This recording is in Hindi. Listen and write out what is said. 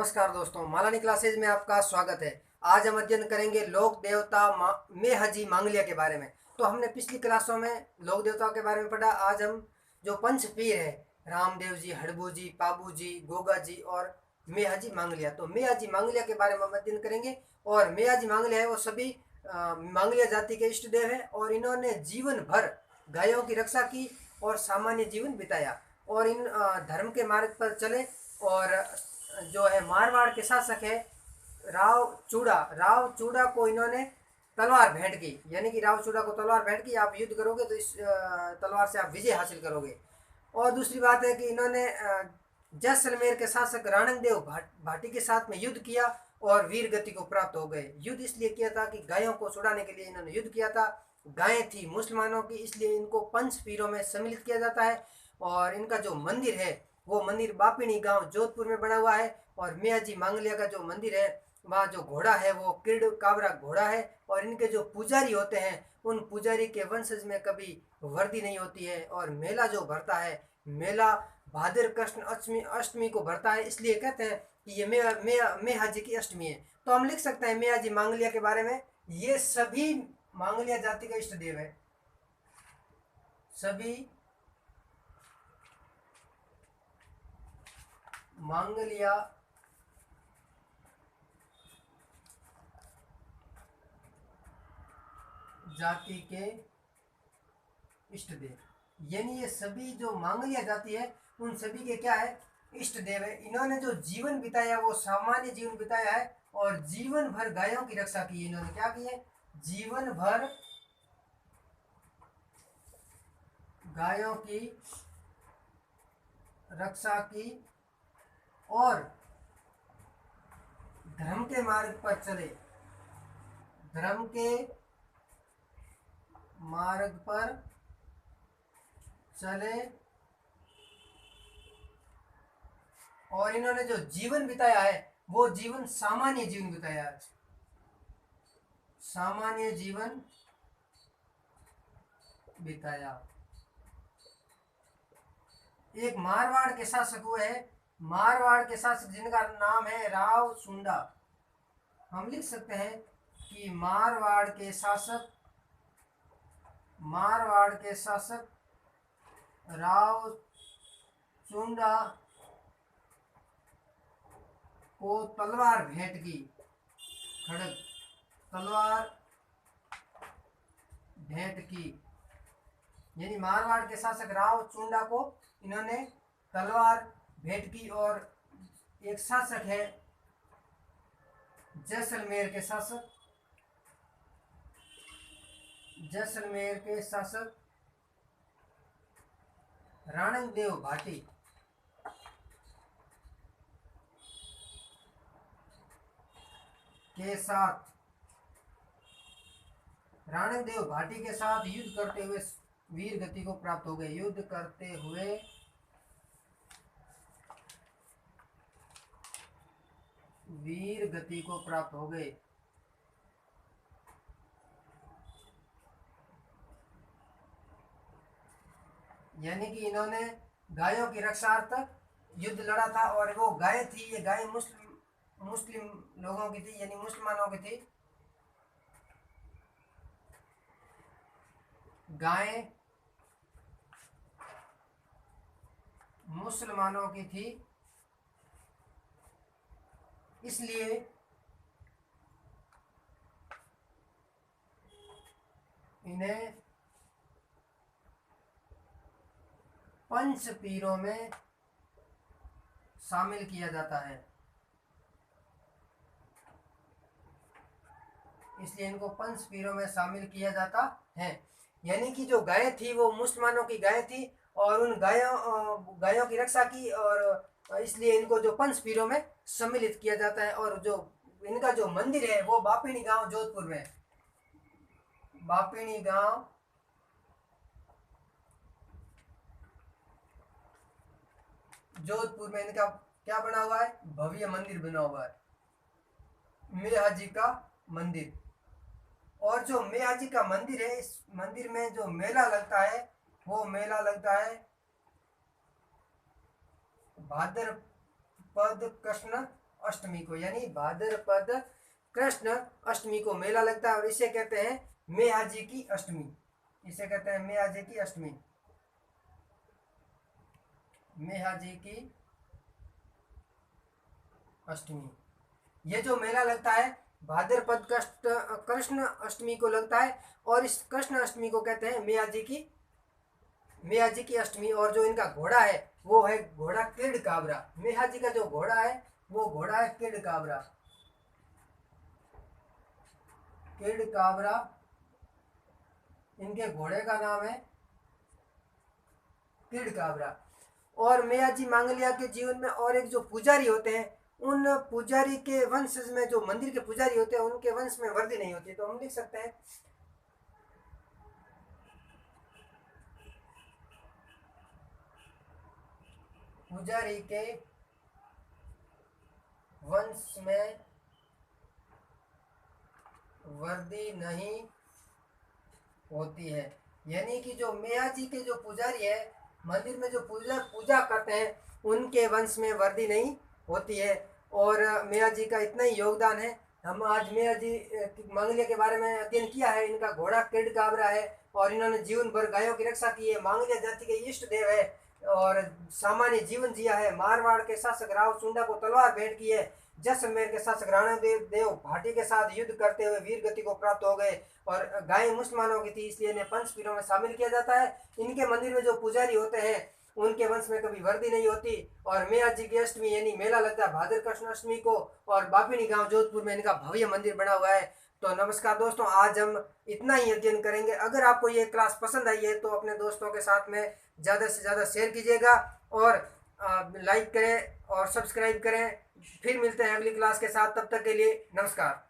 नमस्कार दोस्तों, मालानी क्लासेज में आपका स्वागत है। आज हम अध्ययन करेंगे लोक देवता मेहजी मांगलिया के बारे में। तो हमने पिछली क्लासों में लोक देवताओं के बारे में पढ़ा। आज हम जो पंच पीर है, रामदेव जी, हड़बू जी, पाबू जी, गोगा जी और मेहजी मांगलिया, तो मेहजी मांगलिया के बारे में हम अध्ययन करेंगे। और मेहजी मांगलिया है वो सभी मांगलिया जाति के इष्ट देव है और इन्होंने जीवन भर गायों की रक्षा की और सामान्य जीवन बिताया और इन धर्म के मार्ग पर चले। और जो है मारवाड़ के शासक है राव चूड़ा को इन्होंने तलवार भेंट की, यानी कि राव चूड़ा को तलवार भेंट की। आप युद्ध करोगे तो इस तलवार से आप विजय हासिल करोगे। और दूसरी बात है कि इन्होंने जैसलमेर के शासक राणंगदेव भाटी के साथ में युद्ध किया और वीर गति को प्राप्त हो गए। युद्ध इसलिए किया था कि गायों को छुड़ाने के लिए इन्होंने युद्ध किया था। गायें थी मुसलमानों की, इसलिए इनको पंच पीरों में सम्मिलित किया जाता है। और इनका जो मंदिर है वो मंदिर बापिणी गांव जोधपुर में बना हुआ है। और मेहजी मांगलिया का जो मंदिर है वहाँ जो घोड़ा है वो किड़ काबरा घोड़ा है। और इनके जो पुजारी होते हैं उन पुजारी के वंशज में कभी वर्दी नहीं होती है। और मेला जो भरता है, मेला भाद्र कृष्ण अष्टमी अष्टमी को भरता है, इसलिए कहते हैं कि ये मेहाजी की अष्टमी है। तो हम लिख सकते हैं मेहाजी मांगलिया के बारे में, ये सभी मांगलिया जाति का इष्ट देव है। सभी मांगलिया जाति के इष्ट देव, यानी ये सभी जो मांगलिया जाति है उन सभी के क्या है, इष्ट देव है। इन्होंने जो जीवन बिताया वो सामान्य जीवन बिताया है और जीवन भर गायों की रक्षा की। इन्होंने क्या की है, जीवन भर गायों की रक्षा की और धर्म के मार्ग पर चले, धर्म के मार्ग पर चले। और इन्होंने जो जीवन बिताया है वो जीवन सामान्य जीवन बिताया है, सामान्य जीवन बिताया। एक मारवाड़ के शासक हुए हैं, मारवाड़ के शासक जिनका नाम है राव सुंडा। हम लिख सकते हैं कि मारवाड़ के शासक राव चुंडा को तलवार भेंट की, खड़ग तलवार भेंट की। यानी मारवाड़ के शासक राव चुंडा को इन्होंने तलवार भेंट की। और एक शासक है जैसलमेर के शासक राणंगदेव भाटी के साथ, राणंगदेव भाटी के साथ युद्ध करते हुए वीर गति को प्राप्त हो गए। युद्ध करते हुए वीर गति को प्राप्त हो गए। यानी कि इन्होंने गायों की रक्षार्थ युद्ध लड़ा था। और वो गाय थी, ये गाय मुस्लिम लोगों की थी, यानी मुसलमानों की थी। गाय मुसलमानों की थी, इसलिए इन्हें पंच पीरों में शामिल किया जाता है। इसलिए इनको पंच पीरों में शामिल किया जाता है। यानी कि जो गाय थी वो मुसलमानों की गाय थी और उन गायों की रक्षा की, और इसलिए इनको जो पंच पीरों में सम्मिलित किया जाता है। और जो इनका जो मंदिर है वो बापिणी गांव जोधपुर में, बापिणी गांव जोधपुर में इनका क्या बना हुआ है, भव्य मंदिर बना हुआ है, मेहाजी का मंदिर। और जो मेहाजी का मंदिर है, इस मंदिर में जो मेला लगता है वो मेला लगता है भाद्रपद कृष्ण अष्टमी को, यानी भाद्रपद कृष्ण अष्टमी को मेला लगता है और इसे कहते हैं मैया जी की अष्टमी। इसे कहते हैं मैया जी की अष्टमी, मैया जी की अष्टमी। ये जो मेला लगता है भाद्रपद कृष्ण अष्टमी को लगता है और इस कृष्ण अष्टमी को कहते हैं मैया जी की अष्टमी। और जो इनका घोड़ा है वो है घोड़ा किड काबरा। मैया जी का जो घोड़ा है वो घोड़ा है किड काबरा, किड काबरा इनके घोड़े का नाम है किड काबरा। और मैया जी मांगलिया के जीवन में और एक जो पुजारी होते हैं, उन पुजारी के वंश में, जो मंदिर के पुजारी होते हैं उनके वंश में वृद्धि नहीं होती। तो हम लिख सकते हैं पुजारी के वंश में वृद्धि नहीं होती है। यानी कि जो मैया जी के जो पुजारी है, मंदिर में जो पूजा करते हैं, उनके वंश में वृद्धि नहीं होती है। और मैया जी का इतना ही योगदान है। हम आज मैया जी मांगलिया के बारे में अध्ययन किया है। इनका घोड़ा किड काबरा है और इन्होंने जीवन भर गायों की रक्षा की है। मांगलिया जाति के इष्ट देव है और सामान्य जीवन जिया है। मारवाड़ के शासक राव चुंडा को तलवार भेंट की है। जैसलमेर के शासक राणा देव भाटी के साथ युद्ध करते हुए वीर गति को प्राप्त हो गए और गाय मुसलमानों की थी, इसलिए इन्हें पंचपीरों में शामिल किया जाता है। इनके मंदिर में जो पुजारी होते हैं उनके वंश में कभी वृद्धि नहीं होती। और मैया जी की अष्टमी यानी मेला लगता है भाद्र कृष्ण अष्टमी को और बापिनी गांव जोधपुर में इनका भव्य मंदिर बना हुआ है। तो नमस्कार दोस्तों, आज हम इतना ही अध्ययन करेंगे। अगर आपको ये क्लास पसंद आई है तो अपने दोस्तों के साथ में ज़्यादा से ज़्यादा शेयर कीजिएगा और लाइक करें और सब्सक्राइब करें। फिर मिलते हैं अगली क्लास के साथ, तब तक के लिए नमस्कार।